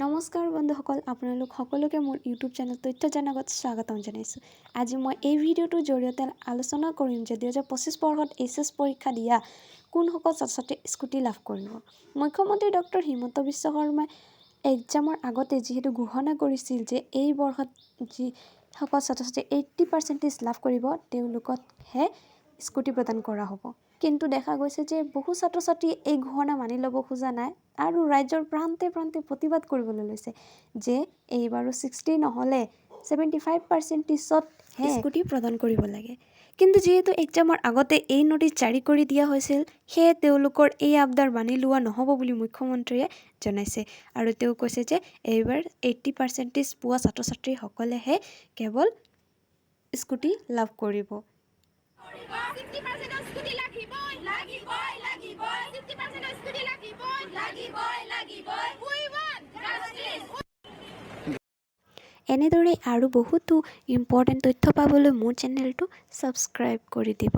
নমস্কাৰ বন্ধুসকল, আপোনালোক সকলোকে মোৰ ইউটিউব চেনেল তথ্য জনাগত স্বাগতম জনাইছোঁ। আজি মই এই ভিডিঅ'টোৰ জৰিয়তে আলোচনা কৰিম যে 2025 বৰ্ষত এইচএছ পৰীক্ষা দিয়া কোনসকল ছাত্ৰ-ছাত্ৰীয়ে স্কুটি লাভ কৰিব। মুখ্যমন্ত্ৰী ডক্টৰ হিমন্ত বিশ্ব শৰ্মাই এক্সামৰ আগতে যিহেতু ঘোষণা কৰিছিল যে এই বৰ্ষত যিসকল ছাত্ৰ-ছাত্ৰীয়ে 80% লাভ কৰিব তেওঁলোককহে স্কুটি প্ৰদান কৰা হ'ব। কিন্তু দেখা গৈছে যে বহু ছাত্ৰ-ছাত্ৰীয়ে এই ঘোষণা মানি ল'ব খোজা নাই আৰু ৰাজ্যৰ প্ৰান্তে প্ৰান্তে প্ৰতিবাদ কৰিবলৈ লৈছে যে এইবাৰো 60 নহ'লে 75%হে স্কুটি প্ৰদান কৰিব লাগে। কিন্তু যিহেতু এক্সামৰ আগতে এই নটিচ জাৰি কৰি দিয়া হৈছিল, সেয়ে তেওঁলোকৰ এই আবদাৰ মানি লোৱা নহ'ব বুলি মুখ্যমন্ত্ৰীয়ে জনাইছে আৰু তেওঁ কৈছে যে এইবাৰ 80% পোৱা ছাত্ৰ-ছাত্ৰীসকলেহে কেৱল স্কুটি লাভ কৰিব। এনেদৰে আৰু বহুতো ইম্পৰ্টেণ্ট তথ্য পাবলৈ মোৰ চেনেলটো ছাবস্ক্ৰাইব কৰি দিব।